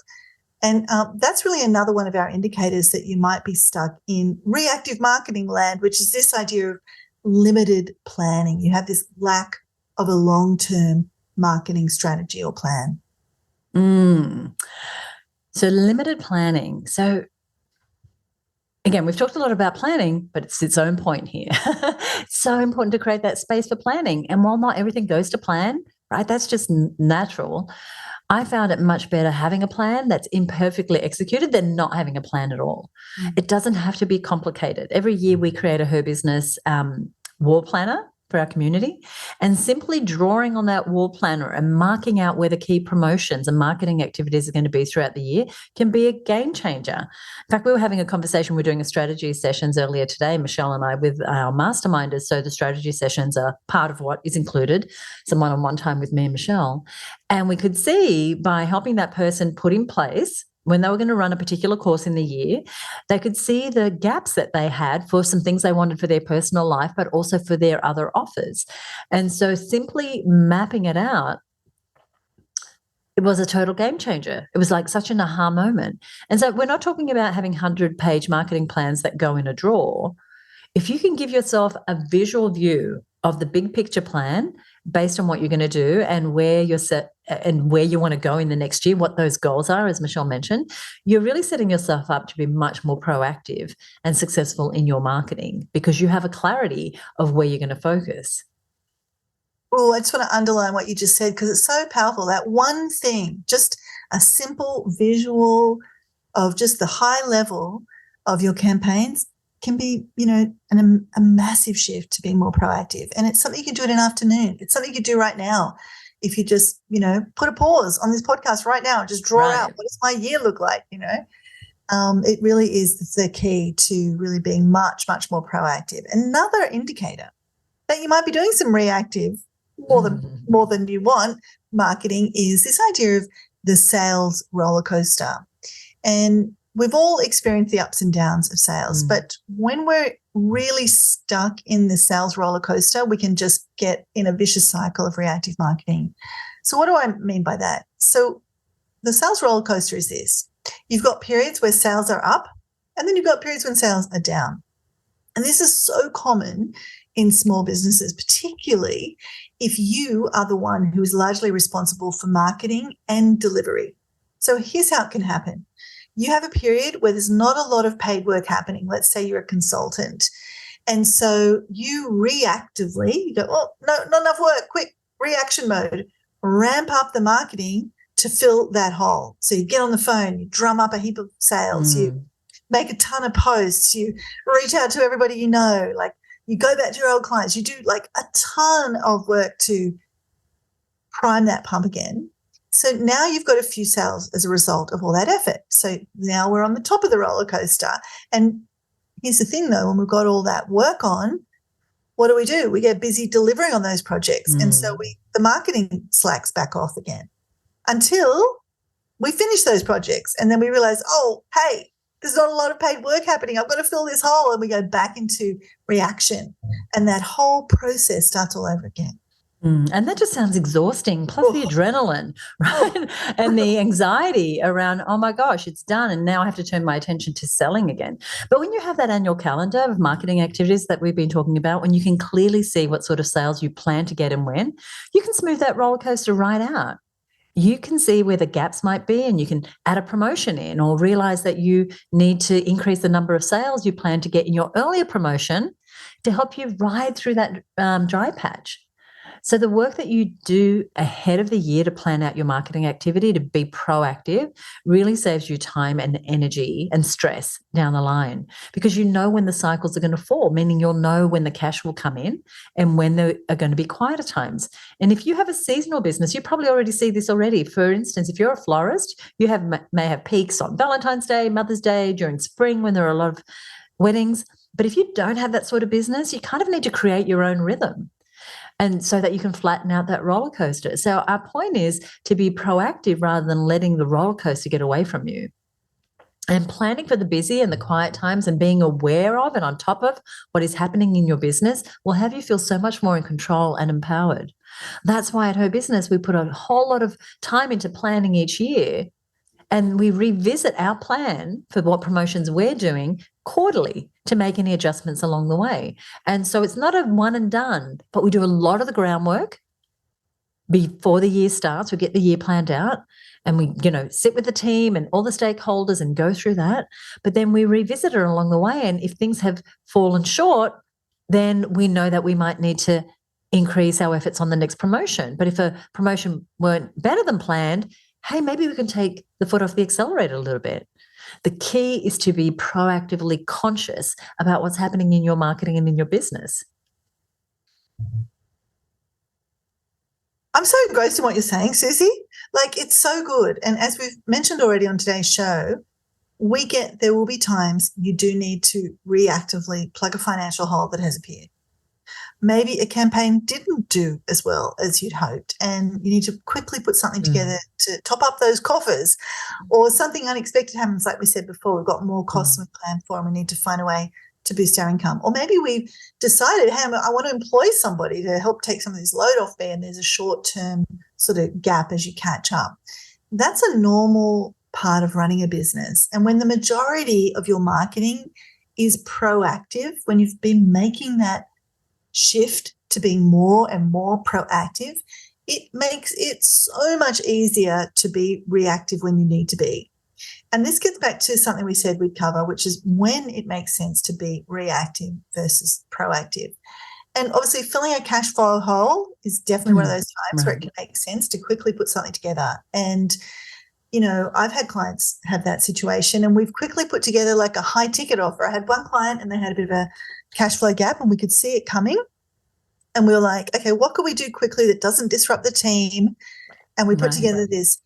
And that's really another one of our indicators that you might be stuck in reactive marketing land, which is this idea of limited planning. You have this lack of a long-term marketing strategy or plan. So limited planning. So again, we've talked a lot about planning, but it's its own point here. It's so important to create that space for planning. And while not everything goes to plan, right, that's just natural. I found it much better having a plan that's imperfectly executed than not having a plan at all. It doesn't have to be complicated. Every year we create a Her Business wall planner for our community, and simply drawing on that wall planner and marking out where the key promotions and marketing activities are going to be throughout the year can be a game changer. In fact, we were having a conversation, we're doing a strategy sessions earlier today, Michelle and I, with our masterminders. So the strategy sessions are part of what is included, some one-on-one time with me and Michelle. And we could see by helping that person put in place when they were going to run a particular course in the year, they could see the gaps that they had for some things they wanted for their personal life, but also for their other offers. And so simply mapping it out, it was a total game changer. It was like such an aha moment. And so we're not talking about having 100-page marketing plans that go in a drawer. If you can give yourself a visual view of the big picture plan based on what you're going to do and where you're set and where you want to go in the next year, what those goals are, as Michelle mentioned, you're really setting yourself up to be much more proactive and successful in your marketing because you have a clarity of where you're going to focus. Oh, I just want to underline what you just said because it's so powerful. That one thing, just a simple visual of just the high level of your campaigns can be, a massive shift to being more proactive. And it's something you can do in an afternoon. It's something you can do right now. If you just, put a pause on this podcast right now and just draw out what does my year look like, it really is the key to really being much, much more proactive. Another indicator that you might be doing some reactive more than you want marketing is this idea of the sales roller coaster. And we've all experienced the ups and downs of sales, but when we're really stuck in the sales roller coaster, we can just get in a vicious cycle of reactive marketing. So what do I mean by that? So the sales roller coaster is this. You've got periods where sales are up, and then you've got periods when sales are down. And this is so common in small businesses, particularly if you are the one who is largely responsible for marketing and delivery. So here's how it can happen. You have a period where there's not a lot of paid work happening. Let's say you're a consultant. And so you reactively, you go, oh, no, not enough work, quick, reaction mode, ramp up the marketing to fill that hole. So you get on the phone, you drum up a heap of sales, you make a ton of posts, you reach out to everybody you know, like you go back to your old clients, you do like a ton of work to prime that pump again. So now you've got a few sales as a result of all that effort. So now we're on the top of the roller coaster. And here's the thing, though, when we've got all that work on, what do? We get busy delivering on those projects. And so the marketing slacks back off again until we finish those projects. And then we realize, oh, hey, there's not a lot of paid work happening. I've got to fill this hole. And we go back into reaction. And that whole process starts all over again. And that just sounds exhausting, plus the adrenaline, right? And the anxiety around, oh my gosh, it's done. And now I have to turn my attention to selling again. But when you have that annual calendar of marketing activities that we've been talking about, when you can clearly see what sort of sales you plan to get and when, you can smooth that roller coaster right out. You can see where the gaps might be and you can add a promotion in or realize that you need to increase the number of sales you plan to get in your earlier promotion to help you ride through that dry patch. So the work that you do ahead of the year to plan out your marketing activity, to be proactive, really saves you time and energy and stress down the line because you know when the cycles are going to fall, meaning you'll know when the cash will come in and when there are going to be quieter times. And if you have a seasonal business, you probably already see this already. For instance, if you're a florist, you may have peaks on Valentine's Day, Mother's Day, during spring when there are a lot of weddings. But if you don't have that sort of business, you kind of need to create your own rhythm. And so that you can flatten out that roller coaster. So our point is to be proactive rather than letting the roller coaster get away from you. And planning for the busy and the quiet times and being aware of and on top of what is happening in your business will have you feel so much more in control and empowered. That's why at Her Business, we put a whole lot of time into planning each year. And we revisit our plan for what promotions we're doing quarterly to make any adjustments along the way. And so it's not a one and done, but we do a lot of the groundwork before the year starts. We get the year planned out and we, sit with the team and all the stakeholders and go through that. But then we revisit it along the way. And if things have fallen short, then we know that we might need to increase our efforts on the next promotion. But if a promotion weren't better than planned, hey, maybe we can take the foot off the accelerator a little bit. The key is to be proactively conscious about what's happening in your marketing and in your business. I'm so engrossed in what you're saying, Susie. Like, it's so good. And as we've mentioned already on today's show, there will be times you do need to reactively plug a financial hole that has appeared. Maybe a campaign didn't do as well as you'd hoped, and you need to quickly put something together to top up those coffers, or something unexpected happens. Like we said before, we've got more costs than we planned for, and we need to find a way to boost our income. Or maybe we've decided, hey, I want to employ somebody to help take some of this load off me, and there's a short-term sort of gap as you catch up. That's a normal part of running a business. And when the majority of your marketing is proactive, when you've been making that shift to being more and more proactive, it makes it so much easier to be reactive when you need to be. And this gets back to something we said we'd cover, which is when it makes sense to be reactive versus proactive. And obviously filling a cash flow hole is definitely one of those times where it can make sense to quickly put something together. And, you know, I've had clients have that situation, and we've quickly put together like a high ticket offer. I had one client and they had a bit of a cash flow gap, and we could see it coming. And we were like, okay, what could we do quickly that doesn't disrupt the team? And we put together this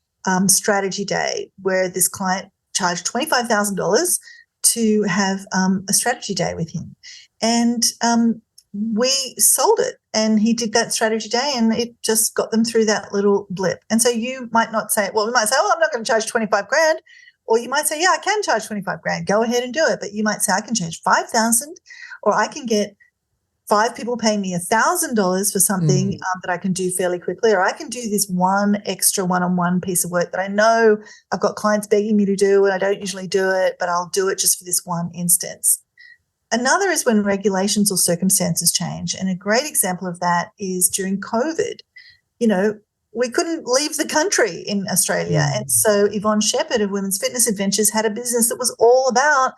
strategy day where this client charged $25,000 to have a strategy day with him. And we sold it, and he did that strategy day, and it just got them through that little blip. And so you might not say, well, we might say, oh, I'm not going to charge 25 grand. Or you might say, yeah, I can charge 25 grand. Go ahead and do it. But you might say, I can charge 5,000, or I can get 5 people paying me $1,000 for something that I can do fairly quickly, or I can do this one extra one-on-one piece of work that I know I've got clients begging me to do, and I don't usually do it, but I'll do it just for this one instance. Another is when regulations or circumstances change. And a great example of that is during COVID. You know, we couldn't leave the country in Australia. And so Yvonne Shepherd of Women's Fitness Adventures had a business that was all about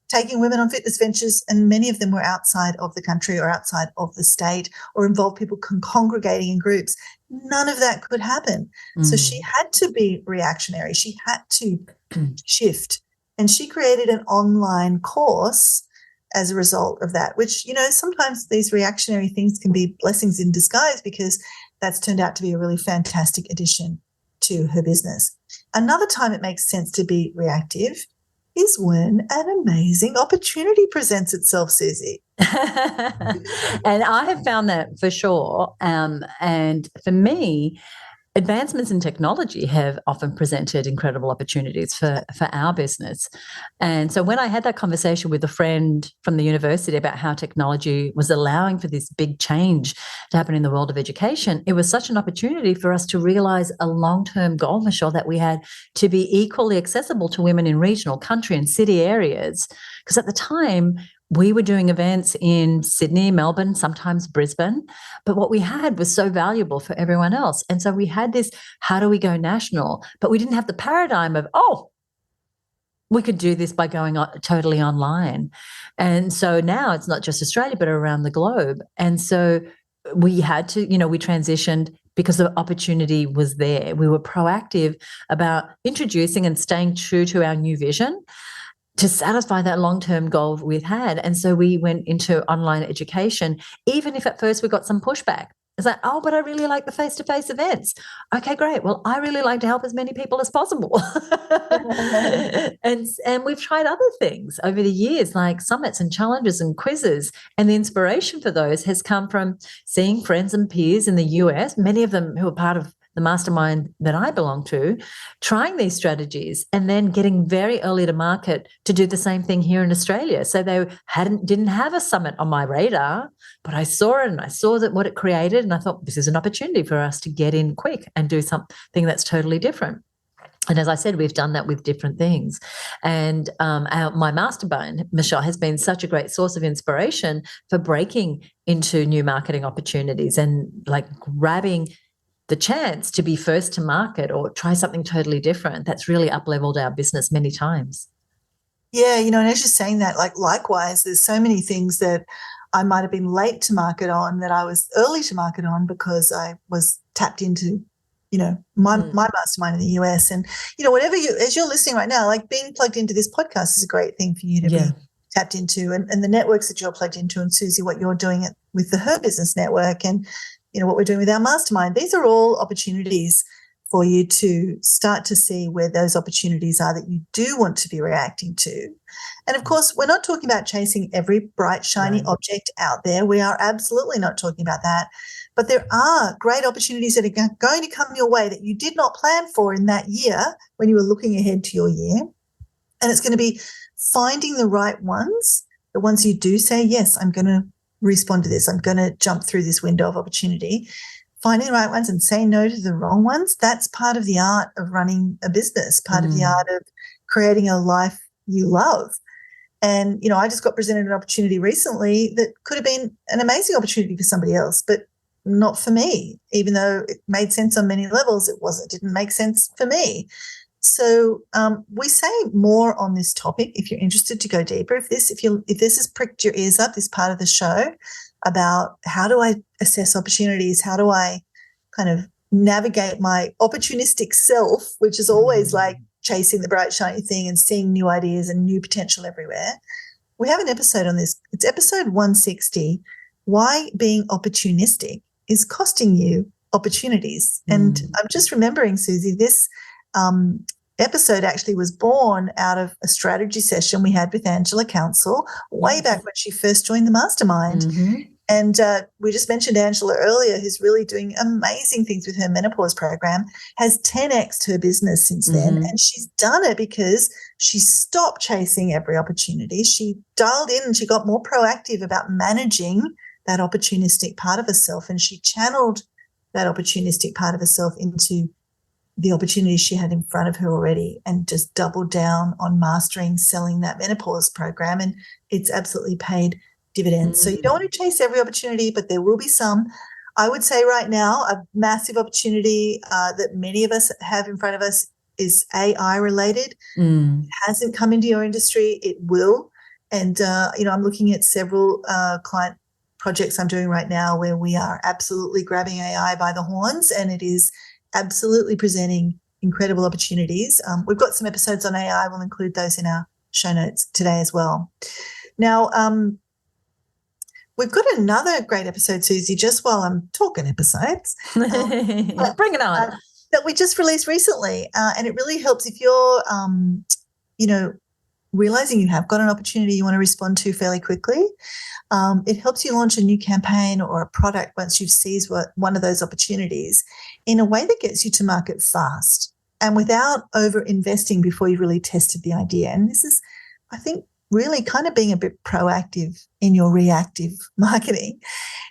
taking women on fitness ventures, and many of them were outside of the country or outside of the state, or involved people congregating in groups. None of that could happen. So she had to be reactionary. She had to shift. And she created an online course as a result of that, which, you know, sometimes these reactionary things can be blessings in disguise, because that's turned out to be a really fantastic addition to her business. Another time it makes sense to be reactive is when an amazing opportunity presents itself, Susie. And I have found that for sure. And for me, advancements in technology have often presented incredible opportunities for our business. And so when I had that conversation with a friend from the university about how technology was allowing for this big change to happen in the world of education, it was such an opportunity for us to realize a long-term goal, Michelle, that we had to be equally accessible to women in regional, country and city areas. Because at the time, we were doing events in Sydney, Melbourne, sometimes Brisbane, but what we had was so valuable for everyone else. And so we had this, how do we go national? But we didn't have the paradigm of, we could do this by going totally online. And so now it's not just Australia, but around the globe. And so we had to, we transitioned because the opportunity was there. We were proactive about introducing and staying true to our new vision to satisfy that long-term goal we've had. And so we went into online education, even if at first we got some pushback. It's like, but I really like the face-to-face events. Okay, great. Well, I really like to help as many people as possible. And we've tried other things over the years, like summits and challenges and quizzes. And the inspiration for those has come from seeing friends and peers in the US, many of them who are part of the mastermind that I belong to, trying these strategies and then getting very early to market to do the same thing here in Australia. So they didn't have a summit on my radar, but I saw it and I saw that what it created, and I thought this is an opportunity for us to get in quick and do something that's totally different. And as I said, we've done that with different things. And my mastermind, Michelle, has been such a great source of inspiration for breaking into new marketing opportunities and like grabbing the chance to be first to market or try something totally different. That's really up-leveled our business many times. Yeah, and as you're saying that, like likewise, there's so many things that I might have been late to market on that I was early to market on because I was tapped into, my mastermind in the US. And, whatever as you're listening right now, like being plugged into this podcast is a great thing for you to be tapped into, and the networks that you're plugged into, and Susie, what you're doing with the Her Business Network and, what we're doing with our mastermind. These are all opportunities for you to start to see where those opportunities are that you do want to be reacting to. And of course, we're not talking about chasing every bright, shiny object out there. We are absolutely not talking about that. But there are great opportunities that are going to come your way that you did not plan for in that year when you were looking ahead to your year. And it's going to be finding the right ones, the ones you do say, yes, I'm going to respond to this. I'm going to jump through this window of opportunity. Finding the right ones and saying no to the wrong ones, that's part of the art of running a business, part of the art of creating a life you love. And, I just got presented an opportunity recently that could have been an amazing opportunity for somebody else, but not for me. Even though it made sense on many levels, it didn't make sense for me. So we say more on this topic if you're interested to go deeper. If this has pricked your ears up, this part of the show about how do I assess opportunities, how do I kind of navigate my opportunistic self, which is always like chasing the bright, shiny thing and seeing new ideas and new potential everywhere. We have an episode on this. It's episode 160, Why Being Opportunistic is Costing You Opportunities. And I'm just remembering, Suzi, this episode actually was born out of a strategy session we had with Angela Council way back when she first joined the mastermind. And we just mentioned Angela earlier, who's really doing amazing things with her menopause program, has 10x'd her business since then. And she's done it because she stopped chasing every opportunity. She dialed in and she got more proactive about managing that opportunistic part of herself. And she channeled that opportunistic part of herself into the opportunities she had in front of her already and just doubled down on mastering, selling that menopause program. And it's absolutely paid dividends. So you don't want to chase every opportunity, but there will be some. I would say right now a massive opportunity that many of us have in front of us is AI related. It hasn't come into your industry. It will. And, I'm looking at several client projects I'm doing right now where we are absolutely grabbing AI by the horns, and it is absolutely presenting incredible opportunities. We've got some episodes on AI. We'll include those in our show notes today as well. Now, we've got another great episode, Suzi, just while I'm talking episodes. Bring it on. That we just released recently. And it really helps if you're, realizing you have got an opportunity you want to respond to fairly quickly. It helps you launch a new campaign or a product once you've seized one of those opportunities in a way that gets you to market fast and without over investing before you've really tested the idea. And this is, I think, really kind of being a bit proactive in your reactive marketing.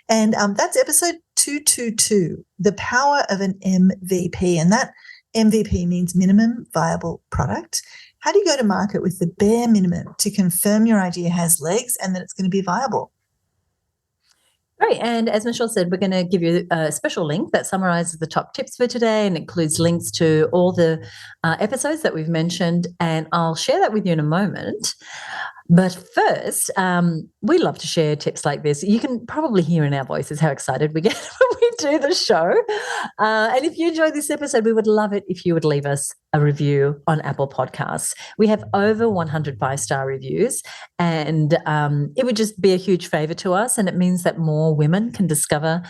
And that's episode 222, The Power of an MVP. And that MVP means minimum viable product. How do you go to market with the bare minimum to confirm your idea has legs and that it's going to be viable? Great. And as Michelle said, we're going to give you a special link that summarizes the top tips for today and includes links to all the episodes that we've mentioned. And I'll share that with you in a moment. But first, we love to share tips like this. You can probably hear in our voices how excited we get when we do the show. And if you enjoyed this episode, we would love it if you would leave us a review on Apple Podcasts. We have over 100 5-star reviews, and it would just be a huge favor to us. And it means that more women can discover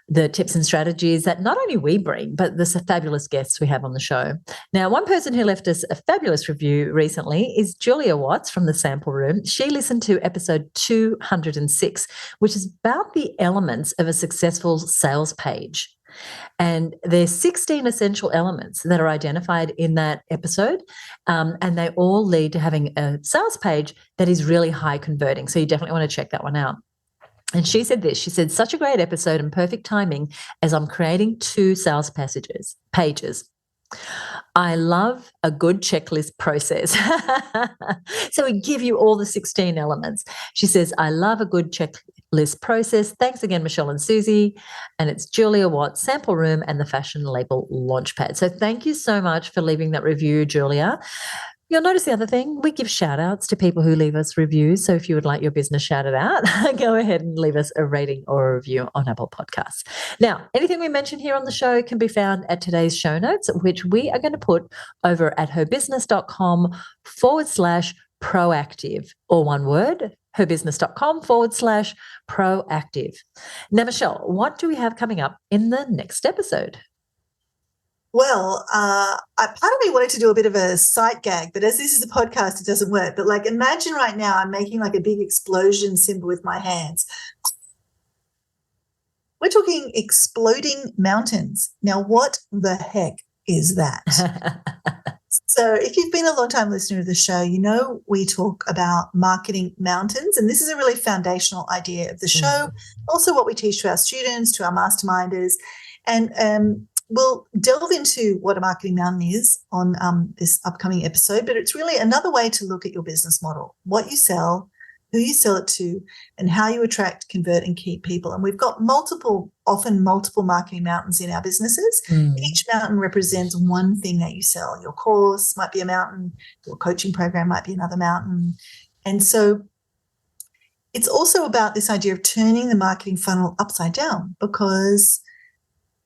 the tips and strategies that not only we bring, but the fabulous guests we have on the show. Now, one person who left us a fabulous review recently is Julia Watts from the Sample Room. She listened to episode 206, which is about the elements of a successful sales page. And there's 16 essential elements that are identified in that episode, and they all lead to having a sales page that is really high converting. So you definitely want to check that one out. And she said this, she said, such a great episode and perfect timing as I'm creating 2 sales pages. I love a good checklist process. So we give you all the 16 elements. She says, I love a good checklist process. Thanks again, Michelle and Suzi. And it's Julia Watts, Sample Room, and the Fashion Label Launchpad. So thank you so much for leaving that review, Julia. You'll notice the other thing, we give shout outs to people who leave us reviews. So if you would like your business shouted out, go ahead and leave us a rating or a review on Apple Podcasts. Now, anything we mention here on the show can be found at today's show notes, which we are going to put over at herbusiness.com/proactive, or one word, herbusiness.com/proactive. Now, Michelle, what do we have coming up in the next episode? Well, part of me wanted to do a bit of a sight gag, but as this is a podcast, it doesn't work. But like, imagine right now I'm making like a big explosion symbol with my hands. We're talking exploding mountains. Now, what the heck is that? So if you've been a long-time listener of the show, you know we talk about marketing mountains, and this is a really foundational idea of the show, also what we teach to our students, to our masterminders, and we'll delve into what a marketing mountain is on this upcoming episode, but it's really another way to look at your business model, what you sell, who you sell it to, and how you attract, convert, and keep people. And we've got often multiple marketing mountains in our businesses. Each mountain represents one thing that you sell. Your course might be a mountain, your coaching program might be another mountain. And so it's also about this idea of turning the marketing funnel upside down, because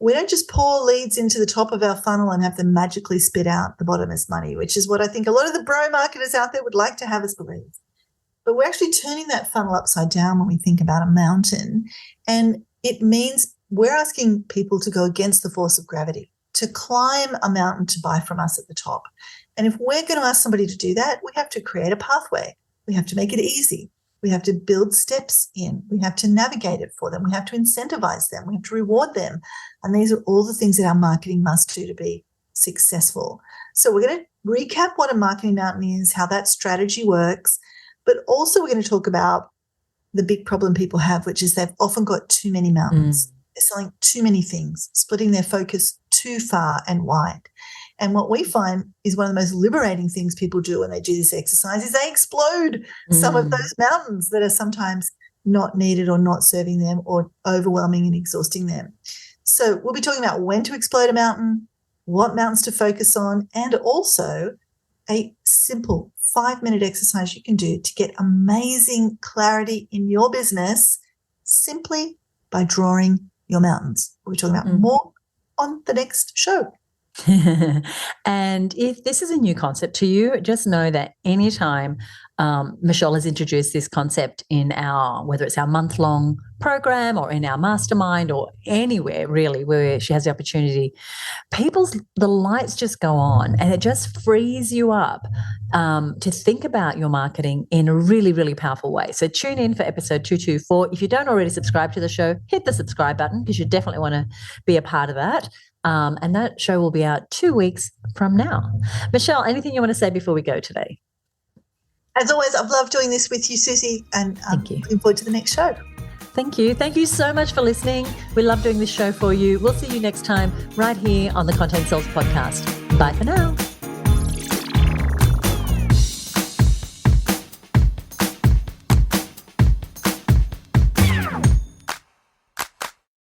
we don't just pour leads into the top of our funnel and have them magically spit out the bottom as money, which is what I think a lot of the bro marketers out there would like to have us believe. But we're actually turning that funnel upside down when we think about a mountain. And it means we're asking people to go against the force of gravity, to climb a mountain to buy from us at the top. And if we're going to ask somebody to do that, we have to create a pathway. We have to make it easy. We have to build steps in. We have to navigate it for them. We have to incentivize them. We have to reward them. And these are all the things that our marketing must do to be successful. So we're going to recap what a marketing mountain is, how that strategy works, but also we're going to talk about the big problem people have, which is they've often got too many mountains. They're selling too many things, splitting their focus too far and wide. And what we find is one of the most liberating things people do when they do this exercise is they explode some of those mountains that are sometimes not needed or not serving them or overwhelming and exhausting them. So we'll be talking about when to explode a mountain, what mountains to focus on, and also a simple 5-minute exercise you can do to get amazing clarity in your business simply by drawing your mountains. We'll be talking about more on the next show. And if this is a new concept to you, just know that anytime Michelle has introduced this concept in whether it's our month-long program or in our mastermind or anywhere really where she has the opportunity, the lights just go on and it just frees you up to think about your marketing in a really, really powerful way. So tune in for episode 224. If you don't already subscribe to the show, hit the subscribe button because you definitely want to be a part of that. And that show will be out 2 weeks from now. Michelle, anything you want to say before we go today? As always, I've loved doing this with you, Suzi, and Thank you. Looking forward to the next show. Thank you. Thank you so much for listening. We love doing this show for you. We'll see you next time right here on the Content Sells podcast. Bye for now.